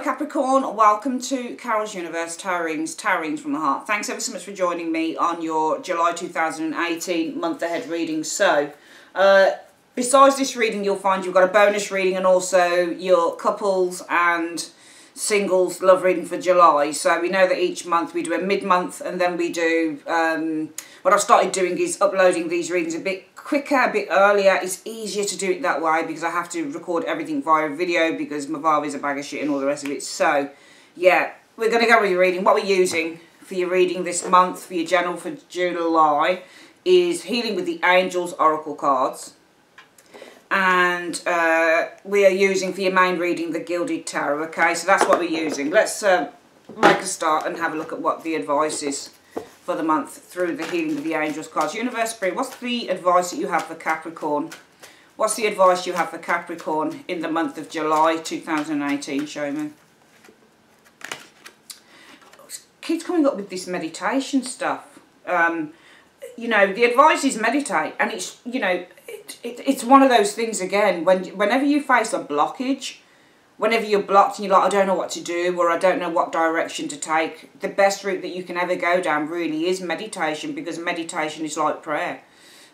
Capricorn, welcome to Carol's Universe, Tarot Readings from the Heart. Thanks ever so much for joining me on your July 2018 month ahead reading. So, besides this reading, you'll find you've got a bonus reading and also your couples and singles love reading for July. So we know that each month we do a mid-month, and then we do, what I've started doing is uploading these readings a bit quicker, a bit earlier. It's easier to do it that way because I have to record everything via video because my vibe is a bag of shit and all the rest of it. So yeah, we're going to go with your reading. What we're using for your reading this month, for your general for July, is Healing with the Angels Oracle cards. And we are using for your main reading the Gilded Tarot. Okay, so that's what we're using. Let's make a start and have a look at what the advice is for the month through the Healing with the Angels cards. Universe Spirit, what's the advice that you have for Capricorn? What's the advice you have for Capricorn in the month of July 2018? Show me. Keeps coming up with this meditation stuff. You know, the advice is meditate, and it's, you know, it's one of those things again, whenever you face a blockage, whenever you're blocked and you're like, I don't know what to do, or I don't know what direction to take, the best route that you can ever go down really is meditation, because meditation is like prayer.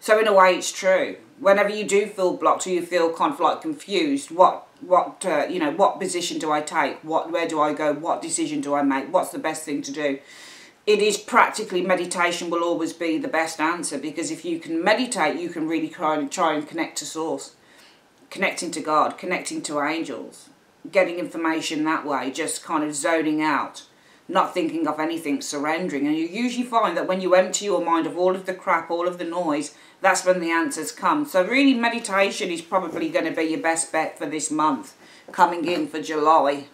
So in a way it's true. Whenever you do feel blocked or you feel kind of like confused, you know, what position do I take? Where do I go? What decision do I make? What's the best thing to do? It is practically, meditation will always be the best answer, because if you can meditate, you can really try and connect to source, connecting to God, connecting to angels, getting information that way, just kind of zoning out, not thinking of anything, surrendering. And you usually find that when you empty your mind of all of the crap, all of the noise, that's when the answers come. So really meditation is probably going to be your best bet for this month coming in for July.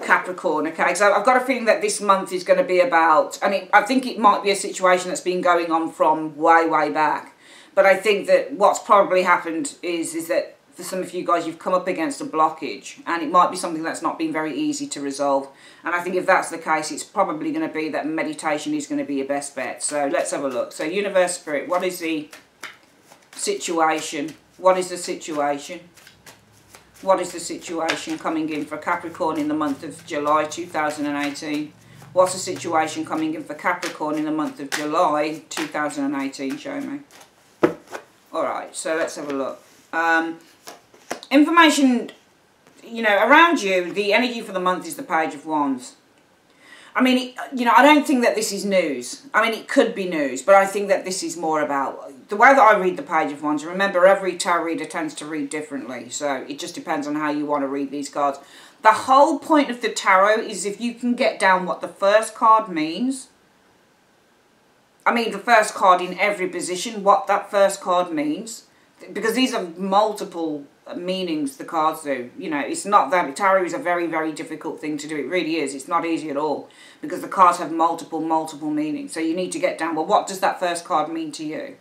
Capricorn, okay, so I've got a feeling that this month is going to be about, and I think it might be a situation that's been going on from way back, but I think that what's probably happened is that for some of you guys, you've come up against a blockage, and it might be something that's not been very easy to resolve. And I think if that's the case, it's probably going to be that meditation is going to be your best bet. So let's have a look. So Universe Spirit, what is the situation? What is the situation? What is the situation coming in for Capricorn in the month of July 2018? What's the situation coming in for Capricorn in the month of July 2018? Show me. Alright, so let's have a look. Information, you know, around you, the energy for the month is the Page of Wands. I mean, you know, I don't think that this is news. I mean, it could be news, but I think that this is more about the way that I read the Page of Wands. Remember, every tarot reader tends to read differently, so it just depends on how you want to read these cards. The whole point of the tarot is if you can get down what the first card means. I mean, the first card in every position, what that first card means. Because these are multiple meanings the cards do. You know, it's not that tarot is a very difficult thing to do. It really is. It's not easy at all, because the cards have multiple meanings. So you need to get down, well, what does that first card mean to you?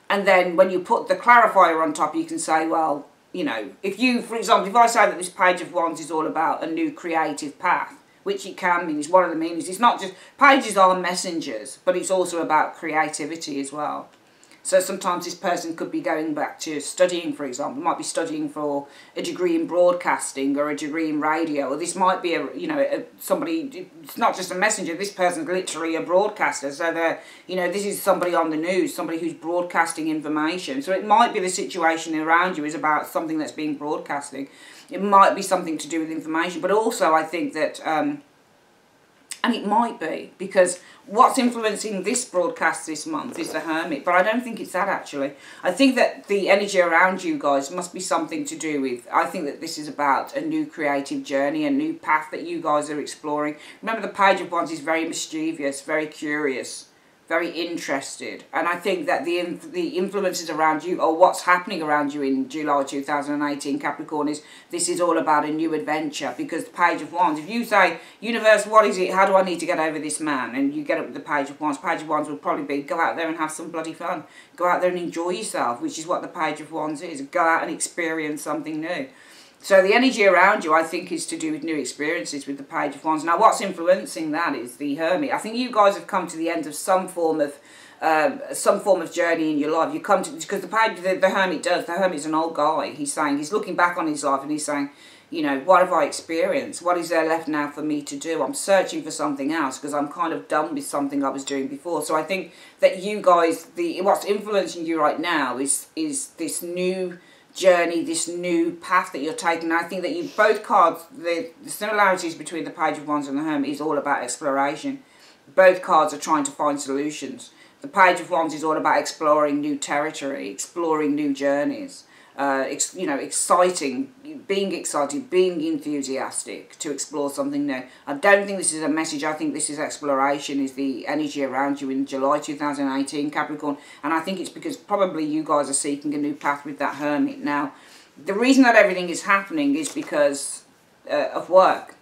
And then when you put the clarifier on top, you can say, well, you know, if you, for example, if I say that this Page of Wands is all about a new creative path, which it can mean, is one of the meanings. It's not just, pages are messengers, but it's also about creativity as well. So sometimes this person could be going back to studying, for example, might be studying for a degree in broadcasting or a degree in radio, or this might be somebody. It's not just a messenger. This person's literally a broadcaster. So they're, you know, this is somebody on the news, somebody who's broadcasting information. So it might be the situation around you is about something that's being broadcasting. It might be something to do with information, but also I think that. And it might be, because what's influencing this broadcast this month is the Hermit. But I don't think it's that, actually. I think that the energy around you guys must be something to do with, I think that this is about a new creative journey, a new path that you guys are exploring. Remember, the Page of Wands is very mischievous, very curious, very interested. And I think that the influences around you, or what's happening around you in July 2018, Capricorn, is this is all about a new adventure. Because the Page of Wands, if you say, Universe, what is it? How do I need to get over this man? And you get up with the Page of Wands. Page of Wands will probably be, go out there and have some bloody fun. Go out there and enjoy yourself, which is what the Page of Wands is. Go out and experience something new. So the energy around you, I think, is to do with new experiences with the Page of Wands. Now, what's influencing that is the Hermit. I think you guys have come to the end of some form of some form of journey in your life. You come to, because the Hermit does, the Hermit's an old guy. He's saying, he's looking back on his life and he's saying, you know, what have I experienced? What is there left now for me to do? I'm searching for something else because I'm kind of done with something I was doing before. So I think that you guys, what's influencing you right now is this new journey, this new path that you're taking. And I think that you, both cards, the similarities between the Page of Wands and the Hermit is all about exploration. Both cards are trying to find solutions. The Page of Wands is all about exploring new territory, exploring new journeys. You know, exciting, being excited, being enthusiastic to explore something new. I don't think this is a message. I think this is exploration, is the energy around you in July 2018, Capricorn. And I think it's because probably you guys are seeking a new path with that Hermit. Now, the reason that everything is happening is because of work.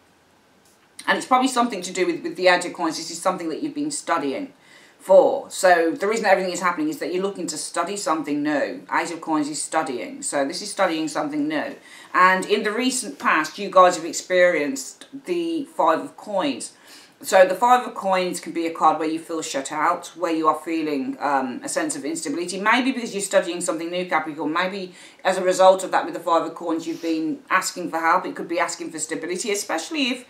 And it's probably something to do with the Eight of Coins. This is something that you've been studying for. So the reason everything is happening is that you're looking to study something new. Eight of Coins is studying. So this is studying something new. And in the recent past, you guys have experienced the Five of Coins. So the Five of Coins can be a card where you feel shut out, where you are feeling a sense of instability. Maybe because you're studying something new, Capricorn. Maybe as a result of that with the Five of Coins, you've been asking for help. It could be asking for stability, especially if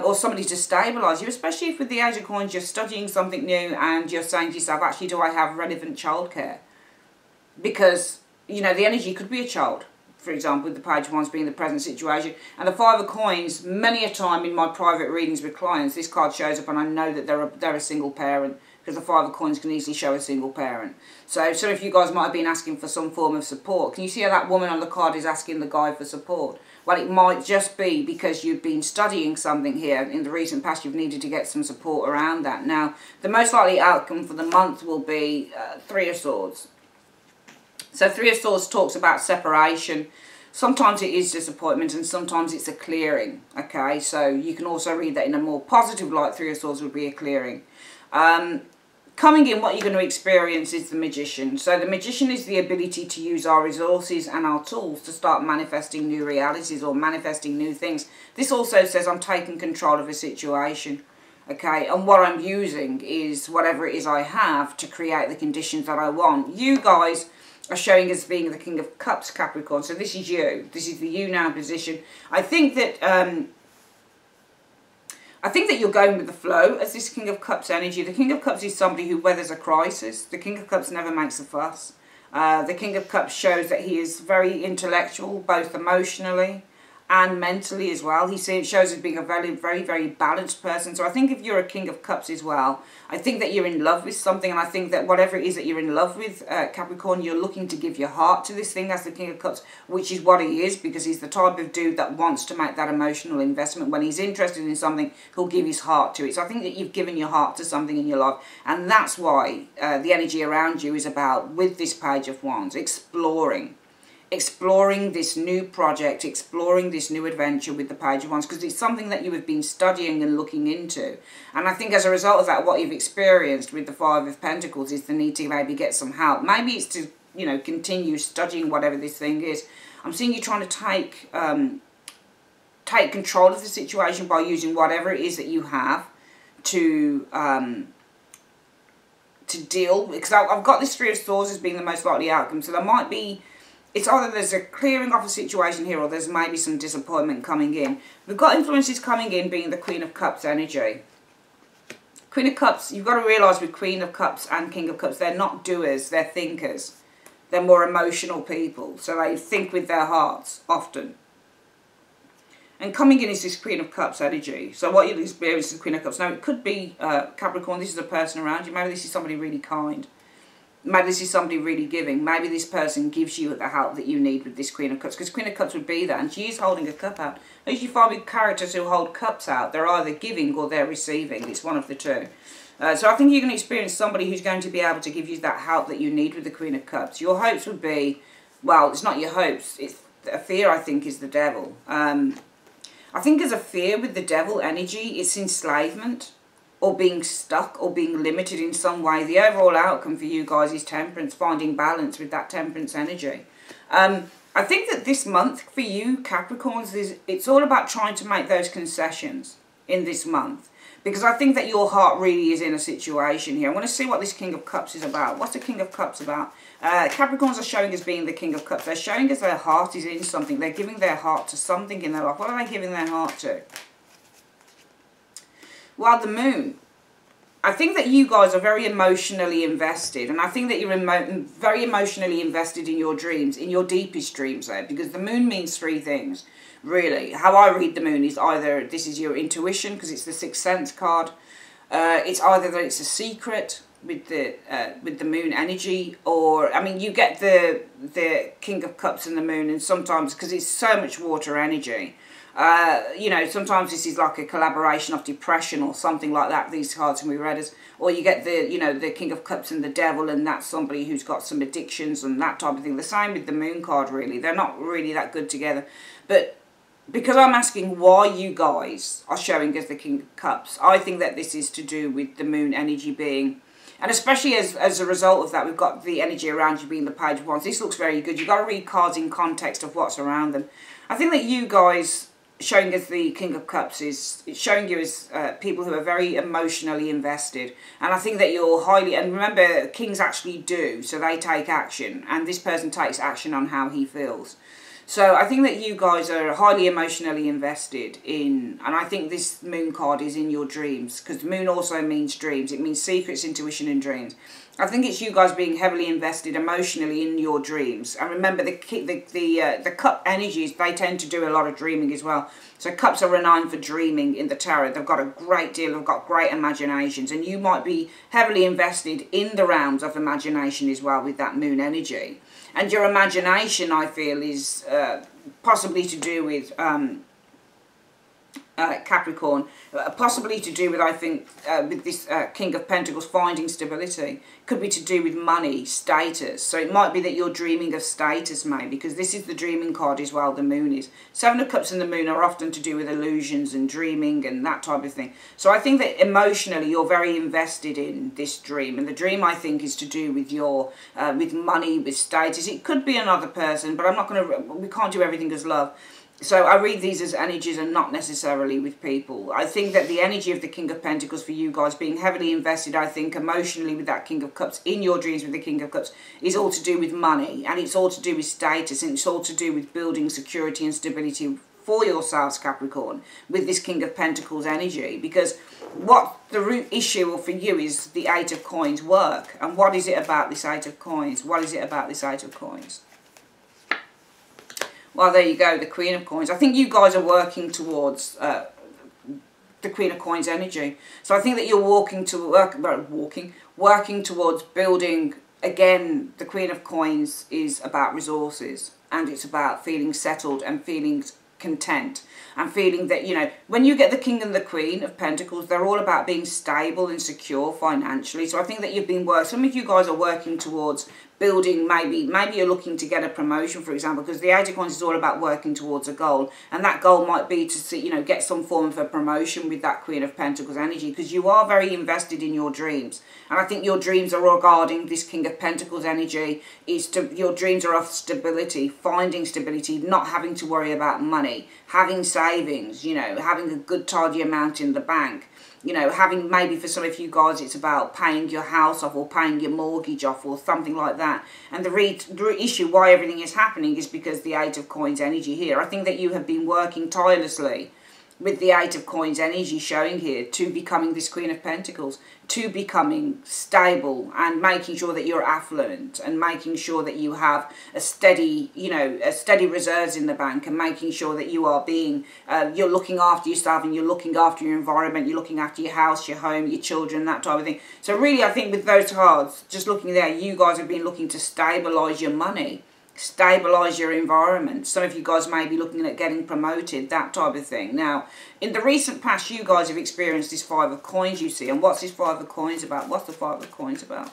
or somebody to stabilise you, especially if with the Eight of Coins you're studying something new and you're saying to yourself, actually, do I have relevant childcare? Because, you know, the energy could be a child, for example, with the Page of Wands being the present situation. And the Five of Coins, many a time in my private readings with clients, this card shows up and I know that they're a single parent, because the Five of Coins can easily show a single parent. So some of you guys might have been asking for some form of support. Can you see how that woman on the card is asking the guy for support? Well, it might just be because you've been studying something here in the recent past. You've needed to get some support around that. Now, the most likely outcome for the month will be Three of Swords. So Three of Swords talks about separation. Sometimes it is disappointment and sometimes it's a clearing. Okay, so you can also read that in a more positive light. Three of Swords would be a clearing. Coming in, what you're going to experience is the Magician. So the Magician is the ability to use our resources and our tools to start manifesting new realities or manifesting new things. This also says I'm taking control of a situation. Okay, and what I'm using is whatever it is I have to create the conditions that I want. You guys are showing as being the King of Cups, Capricorn. So this is you. This is the you now position. I think that you're going with the flow as this King of Cups energy. The King of Cups is somebody who weathers a crisis. The King of Cups never makes a fuss. The King of Cups shows that he is very intellectual, both emotionally and mentally as well. He shows as being a very, very, very balanced person. So I think if you're a King of Cups as well, I think that you're in love with something. And I think that whatever it is that you're in love with, Capricorn, you're looking to give your heart to this thing as the King of Cups, which is what he is, because he's the type of dude that wants to make that emotional investment. When he's interested in something, he'll give his heart to it. So I think that you've given your heart to something in your life. And that's why the energy around you is about, with this Page of Wands, exploring this new project, exploring this new adventure with the Page of Wands, because it's something that you have been studying and looking into. And I think as a result of that, what you've experienced with the Five of Pentacles is the need to maybe get some help. Maybe it's to, you know, continue studying whatever this thing is. I'm seeing you trying to take control of the situation by using whatever it is that you have to deal, because I've got this Three of Swords as being the most likely outcome. So there might be, it's either there's a clearing off a situation here or there's maybe some disappointment coming in. We've got influences coming in being the Queen of Cups energy. Queen of Cups, you've got to realise with Queen of Cups and King of Cups, they're not doers, they're thinkers. They're more emotional people, so they think with their hearts often. And coming in is this Queen of Cups energy. So what you'll experience is the Queen of Cups. Now it could be Capricorn, this is a person around you. Maybe this is somebody really kind. Maybe this is somebody really giving. Maybe this person gives you the help that you need with this Queen of Cups. Because Queen of Cups would be that. And she is holding a cup out. As you find with characters who hold cups out, they're either giving or they're receiving. It's one of the two. So I think you're going to experience somebody who's going to be able to give you that help that you need with the Queen of Cups. Your hopes would be, well, it's not your hopes. It's a fear, I think, is the devil. I think as a fear with the devil energy, it's enslavement, or being stuck, or being limited in some way. The overall outcome for you guys is temperance, finding balance with that temperance energy. I think that this month for you, Capricorns, it's all about trying to make those concessions in this month. Because I think that your heart really is in a situation here. I want to see what this King of Cups is about. What's the King of Cups about? Capricorns are showing as being the King of Cups. They're showing as their heart is in something. They're giving their heart to something in their life. What are they giving their heart to? Well, the Moon. I think that you guys are very emotionally invested. And I think that you're very emotionally invested in your dreams, in your deepest dreams there. Because the Moon means three things. Really, how I read the Moon is either this is your intuition, because it's the Sixth Sense card. It's either that it's a secret with the Moon energy, or I mean, you get the King of Cups and the Moon, and sometimes because it's so much water energy, you know, sometimes this is like a collaboration of depression or something like that. These cards can be read as, or you get the, you know, the King of Cups and the Devil, and that's somebody who's got some addictions and that type of thing. The same with the Moon card. Really, they're not really that good together, but because I'm asking why you guys are showing as the King of Cups, I think that this is to do with the Moon energy being, and especially as a result of that, we've got the energy around you being the Page of Wands. This looks very good. You've got to read cards in context of what's around them. I think that you guys showing as the King of Cups is it's showing you as people who are very emotionally invested. And I think that you're highly, and remember, kings actually do, so they take action, and this person takes action on how he feels. So I think that you guys are highly emotionally invested in, and I think this Moon card is in your dreams, because the Moon also means dreams. It means secrets, intuition and dreams. I think it's you guys being heavily invested emotionally in your dreams. And remember, the cup energies, they tend to do a lot of dreaming as well. So cups are renowned for dreaming in the tarot. They've got a great deal, they've got great imaginations, and you might be heavily invested in the realms of imagination as well with that Moon energy. And your imagination, I feel, is possibly to do with Capricorn, possibly to do with, I think, with this King of Pentacles, finding stability. Could be to do with money, status. So it might be that you're dreaming of status, maybe, because this is the dreaming card as well, the Moon is. Seven of Cups and the Moon are often to do with illusions and dreaming and that type of thing. So I think that emotionally you're very invested in this dream. And the dream, I think, is to do with your, with money, with status. It could be another person, but I'm not going to, we can't do everything as love. So I read these as energies and not necessarily with people. I think that the energy of the King of Pentacles for you guys being heavily invested, I think, emotionally with that King of Cups, in your dreams with the King of Cups, is all to do with money. And it's all to do with status. And it's all to do with building security and stability for yourselves, Capricorn, with this King of Pentacles energy. Because what the root issue for you is the Eight of Coins work. And what is it about this Eight of Coins? What is it about this Eight of Coins? Well, there you go, the Queen of Coins. I think you guys are working towards the Queen of Coins energy. So I think that you're working towards building, again, the Queen of Coins is about resources. And it's about feeling settled and feeling content. And feeling that, you know, when you get the King and the Queen of Pentacles, they're all about being stable and secure financially. So I think that you've been some of you guys are working towards building, maybe you're looking to get a promotion, for example, because the Eight of Coins is all about working towards a goal, and that goal might be to see, you know, get some form of a promotion with that Queen of Pentacles energy, because you are very invested in your dreams. And I think your dreams are regarding this King of Pentacles energy, your dreams are of stability, finding stability, not having to worry about money, having savings, you know, having a good tidy amount in the bank. You know, having, maybe for some of you guys, it's about paying your house off or paying your mortgage off or something like that. And the issue why everything is happening is because the Eight of Coins energy here. I think that you have been working tirelessly with the Eight of Coins energy showing here to becoming this Queen of Pentacles, to becoming stable and making sure that you're affluent and making sure that you have a steady, you know, a steady reserves in the bank, and making sure that you are being, you're looking after yourself and you're looking after your environment, you're looking after your house, your home, your children, that type of thing. So really, I think with those cards, just looking there, you guys have been looking to stabilise your money, stabilise your environment. Some of you guys may be looking at getting promoted, that type of thing. Now, in the recent past, you guys have experienced this Five of Coins, you see. And what's this Five of Coins about? What's the Five of Coins about?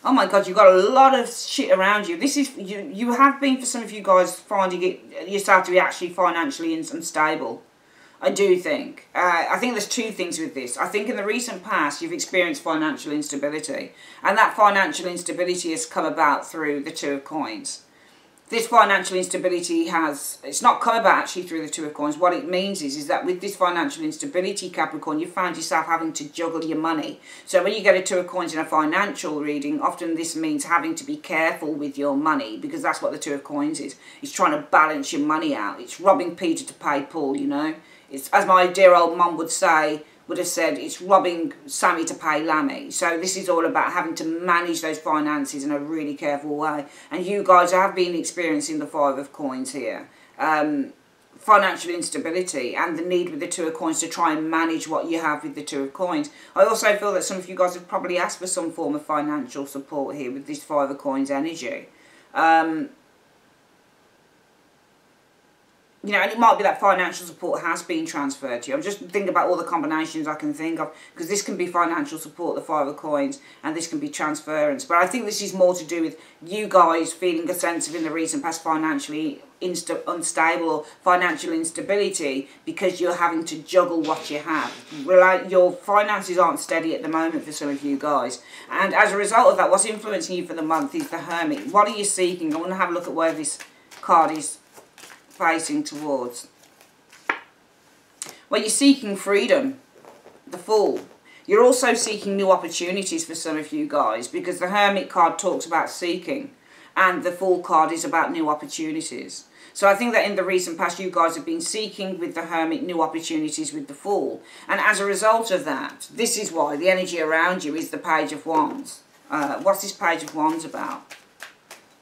Oh my God, you've got a lot of shit around you. This is, you have been, for some of you guys, finding it yourself to be actually financially unstable. I do think. I think there's two things with this. I think in the recent past you've experienced financial instability. And that financial instability has come about through the Two of Coins. this financial instability it's not come about actually through the Two of Coins. What it means is that with this financial instability, Capricorn, you found yourself having to juggle your money. So when you get a Two of Coins in a financial reading, often this means having to be careful with your money, because that's what the Two of Coins is. It's trying to balance your money out. It's robbing Peter to pay Paul, you know. It's, as my dear old mum would have said, it's robbing Sammy to pay Lammy. So this is all about having to manage those finances in a really careful way. And you guys have been experiencing the Five of Coins here. Financial instability and the need with the Two of Coins to try and manage what you have with the Two of Coins. I also feel that some of you guys have probably asked for some form of financial support here with this Five of Coins energy. You know, and it might be that financial support has been transferred to you. I'm just thinking about all the combinations I can think of, because this can be financial support, the Five of Coins, and this can be transference. But I think this is more to do with you guys feeling a sense of, in the recent past, financially unstable or financial instability, because you're having to juggle what you have. Your finances aren't steady at the moment for some of you guys. And as a result of that, what's influencing you for the month is the Hermit. What are you seeking? I want to have a look at where this card is facing towards. Well, you're seeking freedom, the Fool. You're also seeking new opportunities for some of you guys, because the Hermit card talks about seeking and the Fool card is about new opportunities. So I think that in the recent past you guys have been seeking with the Hermit new opportunities with the Fool, and as a result of that, this is why the energy around you is the Page of Wands. What's this Page of Wands about?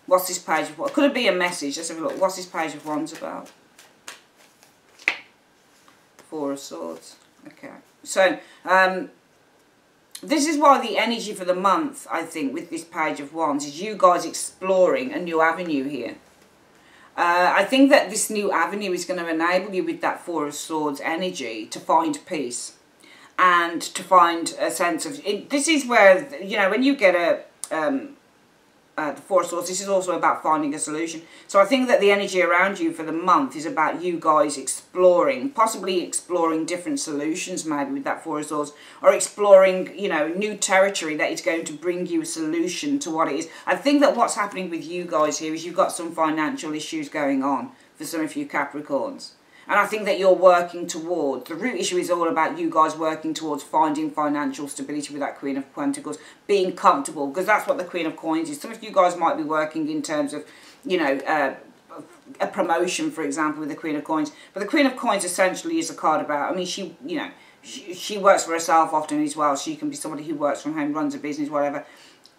What's this Page of Wands? Could it be a message? Let's have a look. What's this Page of Wands about? Four of Swords. Okay. So, this is why the energy for the month, I think, with this Page of Wands, is you guys exploring a new avenue here. I think that this new avenue is going to enable you with that Four of Swords energy to find peace. And to find a sense of... This is where, you know, when you get the Four of Swords, this is also about finding a solution. So I think that the energy around you for the month is about you guys exploring, possibly exploring different solutions maybe with that Four of Swords, or exploring, you know, new territory that is going to bring you a solution to what it is. I think that what's happening with you guys here is you've got some financial issues going on for some of you Capricorns. And I think that you're working towards, the root issue is all about you guys working towards finding financial stability with that Queen of Pentacles, being comfortable, because that's what the Queen of Coins is. Some of you guys might be working in terms of, you know, a promotion, for example, with the Queen of Coins. But the Queen of Coins essentially is a card about, I mean, she, you know, she works for herself often as well. She can be somebody who works from home, runs a business, whatever.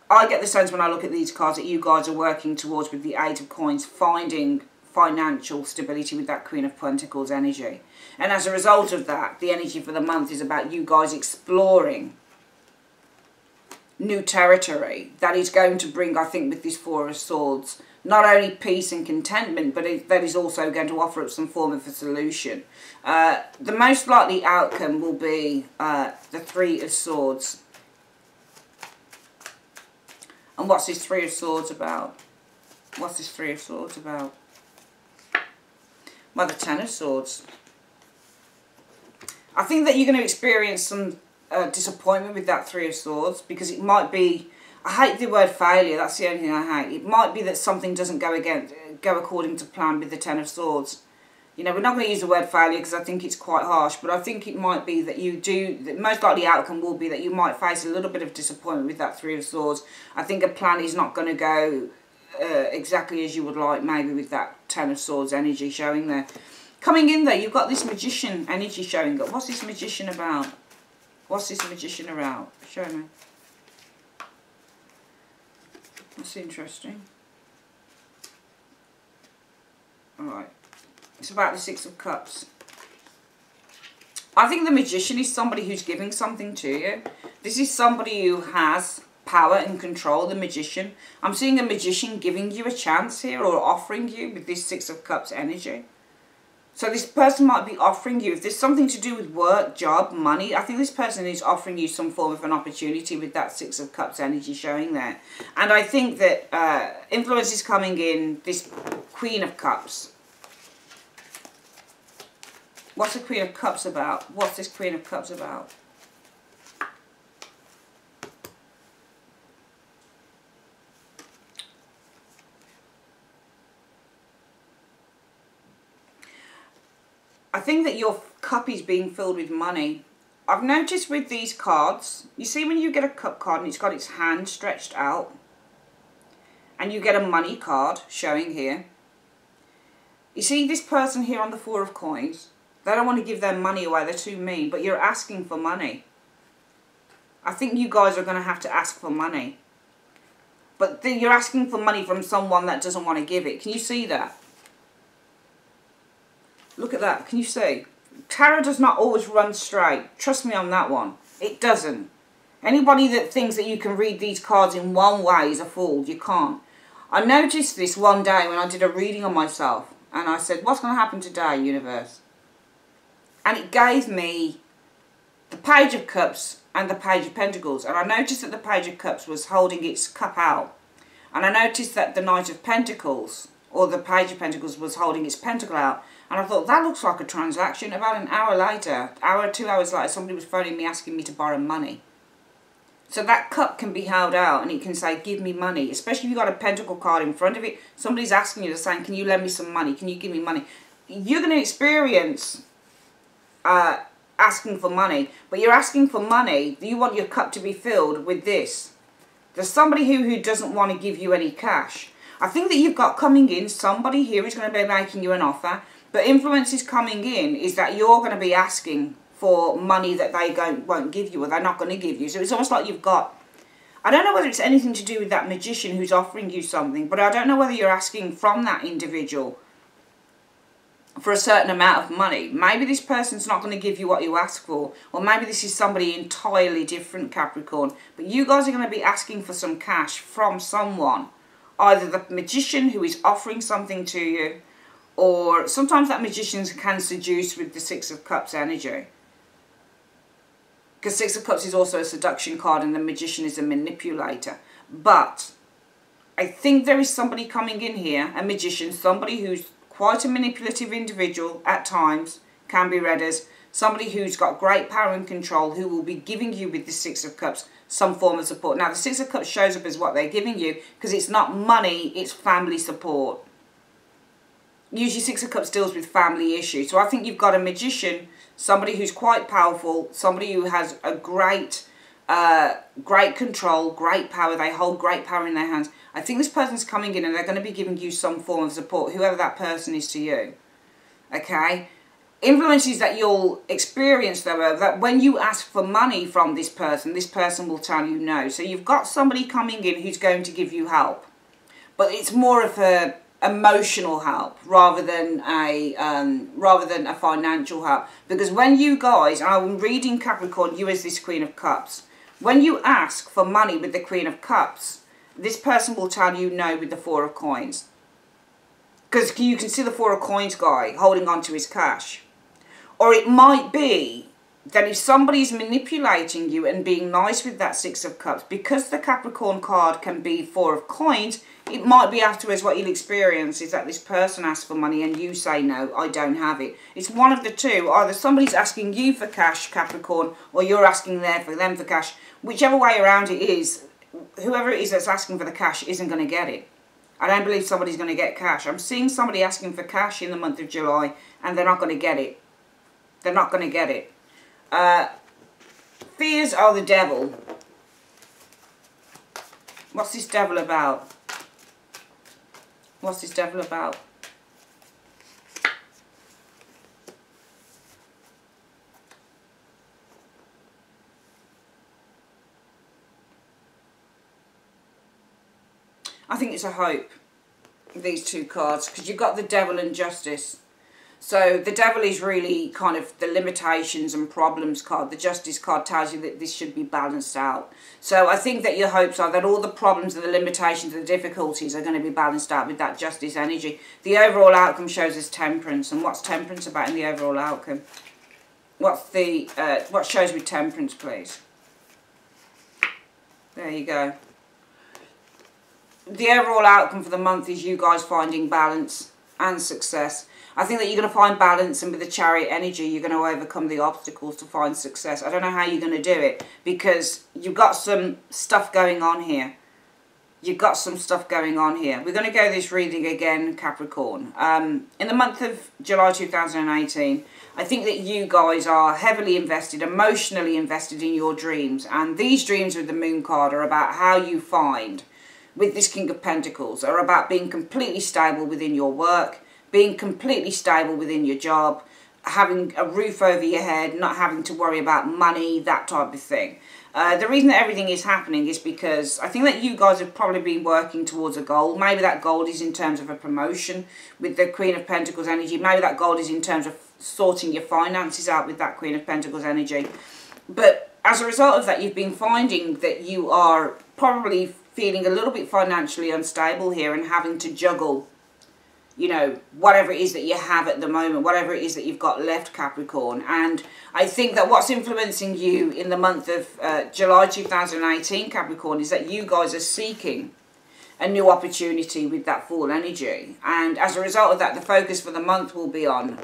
I get the sense when I look at these cards that you guys are working towards, with the Eight of Coins, finding financial stability with that Queen of Pentacles energy. And as a result of that, the energy for the month is about you guys exploring new territory that is going to bring, I think, with this Four of Swords, not only peace and contentment, but that is also going to offer up some form of a solution. The most likely outcome will be the Three of Swords. And what's this Three of Swords about? What's this Three of Swords about? Well, the Ten of Swords. I think that you're going to experience some disappointment with that Three of Swords, because it might be, I hate the word failure, that's the only thing I hate. It might be that something doesn't go according to plan with the Ten of Swords. You know, we're not going to use the word failure because I think it's quite harsh, but I think it might be that the most likely outcome will be that you might face a little bit of disappointment with that Three of Swords. I think a plan is not going to go exactly as you would like, maybe with that Ten of Swords energy showing there. Coming in there, you've got this Magician energy showing up. What's this Magician about? What's this Magician about? Show me. That's interesting. Alright. It's about the Six of Cups. I think the Magician is somebody who's giving something to you. This is somebody who has power and control, the Magician. I'm seeing a Magician giving you a chance here, or offering you with this Six of Cups energy. So this person might be offering you, if there's something to do with work, job, money, I think this person is offering you some form of an opportunity with that Six of Cups energy showing there. And I think that influence is coming in, this Queen of Cups. What's the Queen of Cups about? What's this Queen of Cups about? I think that your cup is being filled with money. I've noticed with these cards, you see when you get a cup card and it's got its hand stretched out, and you get a money card showing here. You see this person here on the Four of Coins, they don't want to give their money away, they're too mean, but you're asking for money. I think you guys are going to have to ask for money. But you're asking for money from someone that doesn't want to give it. Can you see that? Look at that. Can you see? Tarot does not always run straight. Trust me on that one. It doesn't. Anybody that thinks that you can read these cards in one way is a fool. You can't. I noticed this one day when I did a reading on myself. And I said, what's going to happen today, universe? And it gave me the Page of Cups and the Page of Pentacles. And I noticed that the Page of Cups was holding its cup out. And I noticed that the Knight of Pentacles, or the Page of Pentacles, was holding its pentacle out. And I thought, that looks like a transaction. About an hour later, 2 hours later, somebody was phoning me asking me to borrow money. So that cup can be held out and it can say, give me money. Especially if you've got a pentacle card in front of it. Somebody's asking you, they're saying, can you lend me some money? Can you give me money? You're going to experience asking for money. But you're asking for money. You want your cup to be filled with this. There's somebody who doesn't want to give you any cash. I think that you've got coming in, somebody here is going to be making you an offer. But influence is coming in is that you're going to be asking for money that they won't give you, or they're not going to give you. So it's almost like you've got, I don't know whether it's anything to do with that magician who's offering you something, but I don't know whether you're asking from that individual for a certain amount of money. Maybe this person's not going to give you what you ask for, or maybe this is somebody entirely different, Capricorn. But you guys are going to be asking for some cash from someone, either the magician who is offering something to you, or sometimes that magician can seduce with the Six of Cups energy. Because Six of Cups is also a seduction card and the magician is a manipulator. But I think there is somebody coming in here, a magician, somebody who's quite a manipulative individual at times, can be read as somebody who's got great power and control, who will be giving you with the Six of Cups some form of support. Now the Six of Cups shows up as what they're giving you because it's not money, it's family support. Usually Six of Cups deals with family issues. So I think you've got a magician, somebody who's quite powerful, somebody who has a great control, great power. They hold great power in their hands. I think this person's coming in and they're going to be giving you some form of support, whoever that person is to you. Okay? Influences that you'll experience, though, are that when you ask for money from this person will tell you no. So you've got somebody coming in who's going to give you help. But it's more of a emotional help rather than a financial help. Because when you guys, and I'm reading Capricorn, you as this Queen of Cups, when you ask for money with the Queen of Cups, this person will tell you no with the Four of Coins. Because you can see the Four of Coins guy holding on to his cash. Or it might be that if somebody's manipulating you and being nice with that Six of Cups, because the Capricorn card can be Four of Coins, it might be afterwards what you'll experience is that this person asks for money and you say, no, I don't have it. It's one of the two. Either somebody's asking you for cash, Capricorn, or you're asking them for cash. Whichever way around it is, whoever it is that's asking for the cash isn't going to get it. I don't believe somebody's going to get cash. I'm seeing somebody asking for cash in the month of July and they're not going to get it. They're not going to get it. Fears are the devil. What's this devil about? What's this devil about? I think it's a hope, these two cards, because you've got the devil and justice. So the devil is really kind of the limitations and problems card. The justice card tells you that this should be balanced out. So I think that your hopes are that all the problems and the limitations and the difficulties are going to be balanced out with that justice energy. The overall outcome shows us temperance. And what's temperance about in the overall outcome? What's the what shows me temperance, please? There you go. The overall outcome for the month is you guys finding balance and success. I think that you're going to find balance, and with the Chariot energy, you're going to overcome the obstacles to find success. I don't know how you're going to do it, because you've got some stuff going on here. You've got some stuff going on here. We're going to go this reading again, Capricorn. In the month of July 2018, I think that you guys are heavily invested, emotionally invested in your dreams. And these dreams with the Moon card are about how you find, with this King of Pentacles, are about being completely stable within your work, being completely stable within your job, having a roof over your head, not having to worry about money, that type of thing. The reason that everything is happening is because I think that you guys have probably been working towards a goal. Maybe that goal is in terms of a promotion with the Queen of Pentacles energy. Maybe that goal is in terms of sorting your finances out with that Queen of Pentacles energy. But as a result of that, you've been finding that you are probably feeling a little bit financially unstable here and having to juggle, you know, whatever it is that you have at the moment, whatever it is that you've got left, Capricorn. And I think that what's influencing you in the month of July 2018, Capricorn, is that you guys are seeking a new opportunity with that Fool energy. And as a result of that, the focus for the month will be on,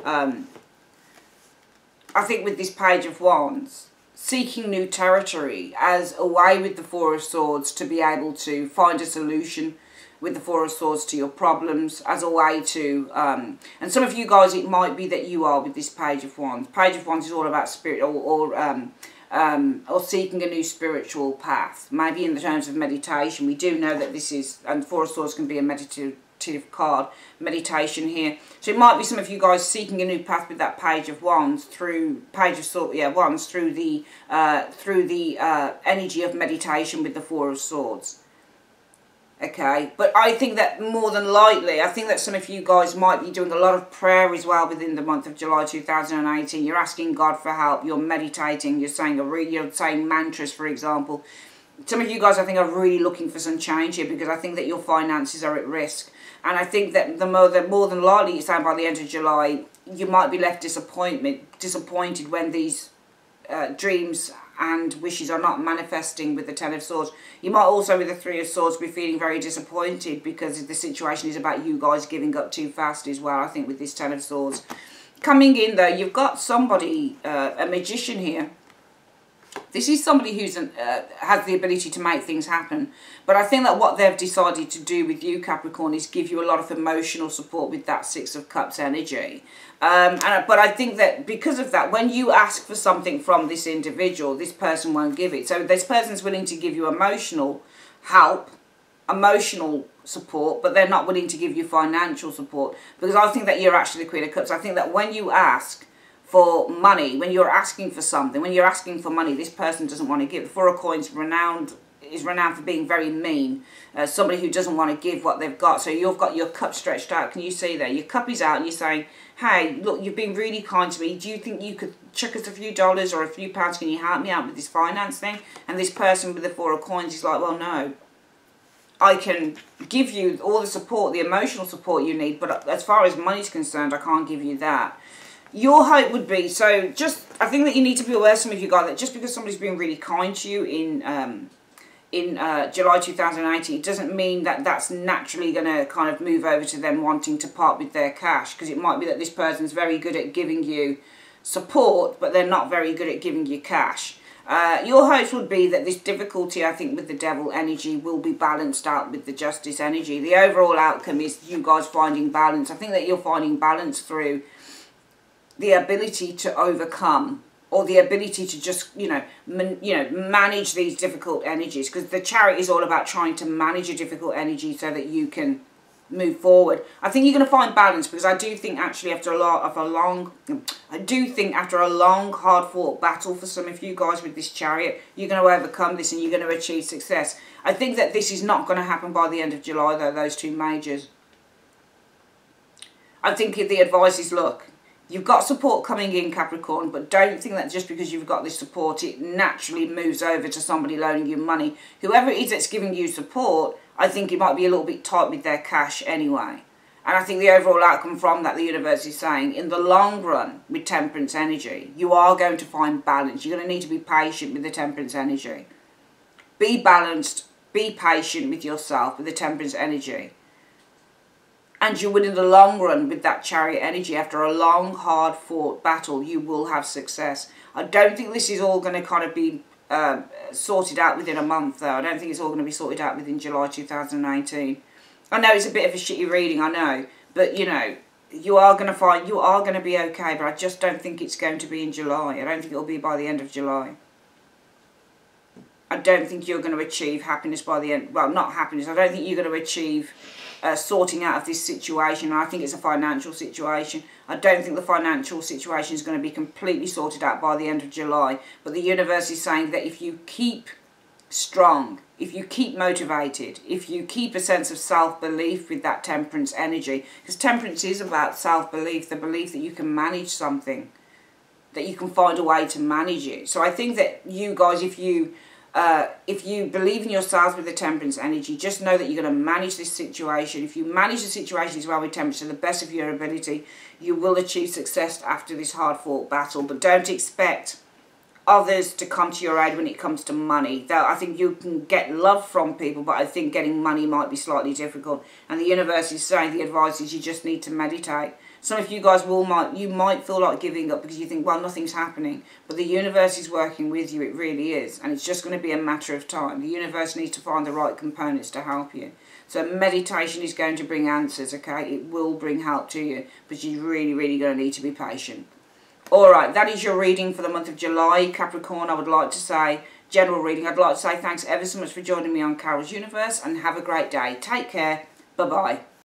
I think with this Page of Wands, seeking new territory as a way with the Four of Swords to be able to find a solution with the Four of Swords to your problems, as a way to, and some of you guys, it might be that you are with this Page of Wands. Page of Wands is all about spirit, or seeking a new spiritual path, maybe in the terms of meditation. We do know that this is, and Four of Swords can be a meditative card, meditation here. So it might be some of you guys seeking a new path with that Page of Wands through Wands through the energy of meditation with the Four of Swords. Okay, but I think that more than likely, I think that some of you guys might be doing a lot of prayer as well within the month of July 2018. You're asking God for help. You're meditating. You're saying mantras, for example. Some of you guys, I think, are really looking for some change here, because I think that your finances are at risk. And I think that more than likely, you're saying by the end of July, you might be left disappointed when these dreams and wishes are not manifesting with the Ten of Swords. You might also, with the Three of Swords, be feeling very disappointed because the situation is about you guys giving up too fast as well, I think, with this Ten of Swords. Coming in, though, you've got somebody, a magician here. This is somebody who's has the ability to make things happen. But I think that what they've decided to do with you, Capricorn, is give you a lot of emotional support with that Six of Cups energy. But I think that because of that, when you ask for something from this individual, this person won't give it. So this person's willing to give you emotional help, emotional support, but they're not willing to give you financial support. Because I think that you're actually the Queen of Cups. I think that when you ask for money, when you're asking for something, when you're asking for money, this person doesn't want to give. The Four of Coins is renowned for being very mean. Somebody who doesn't want to give what they've got. So you've got your cup stretched out. Can you see there? Your cup is out and you're saying, hey, look, you've been really kind to me. Do you think you could chuck us a few dollars or a few pounds? Can you help me out with this finance thing? And this person with the Four of Coins is like, well, no. I can give you all the support, the emotional support you need, but as far as money's concerned, I can't give you that. Your hope would be, so just, I think that you need to be aware, some of you guys, that just because somebody's been really kind to you in July 2018, it doesn't mean that that's naturally going to kind of move over to them wanting to part with their cash, because it might be that this person's very good at giving you support, but they're not very good at giving you cash. Your hopes would be that this difficulty, I think, with the Devil energy will be balanced out with the Justice energy. The overall outcome is you guys finding balance. I think that you're finding balance through the ability to overcome, or the ability to just, manage these difficult energies, because the Chariot is all about trying to manage a difficult energy so that you can move forward. I think you're going to find balance, because I do think actually after a long, hard-fought battle for some of you guys with this Chariot, you're going to overcome this and you're going to achieve success. I think that this is not going to happen by the end of July, though, those two majors. I think the advice is, look, you've got support coming in, Capricorn, but don't think that just because you've got this support, it naturally moves over to somebody loaning you money. Whoever it is that's giving you support, I think it might be a little bit tight with their cash anyway. And I think the overall outcome from that, the universe is saying, in the long run, with Temperance energy, you are going to find balance. You're going to need to be patient with the Temperance energy. Be balanced, be patient with yourself with the Temperance energy. And you will, in the long run, with that Chariot energy, after a long, hard-fought battle, you will have success. I don't think this is all going to kind of be sorted out within a month, though. I don't think it's all going to be sorted out within July 2018. I know it's a bit of a shitty reading, I know, but you know, you are going to be okay, but I just don't think it's going to be in July. I don't think it'll be by the end of July. I don't think you're going to achieve happiness by the end, well, not happiness, I don't think you're going to achieve sorting out of this situation. I think it's a financial situation. I don't think the financial situation is going to be completely sorted out by the end of July, but the universe is saying that if you keep strong, if you keep motivated, if you keep a sense of self-belief with that temperance energy, because temperance is about self-belief, the belief that you can manage something, that you can find a way to manage it. So I think that you guys, if you believe in yourselves with the temperance energy, just know that you're going to manage this situation. If you manage the situation as well with temperance to the best of your ability, you will achieve success after this hard-fought battle. But don't expect others to come to your aid when it comes to money. Though I think you can get love from people, but I think getting money might be slightly difficult. And the universe is saying the advice is you just need to meditate. Some of you guys might feel like giving up because you think, well, nothing's happening. But the universe is working with you, it really is. And it's just going to be a matter of time. The universe needs to find the right components to help you. So meditation is going to bring answers, okay? It will bring help to you, but you're really, really going to need to be patient. Alright, that is your reading for the month of July, Capricorn. I would like to say, general reading, I'd like to say thanks ever so much for joining me on Carol's Universe, and have a great day. Take care. Bye-bye.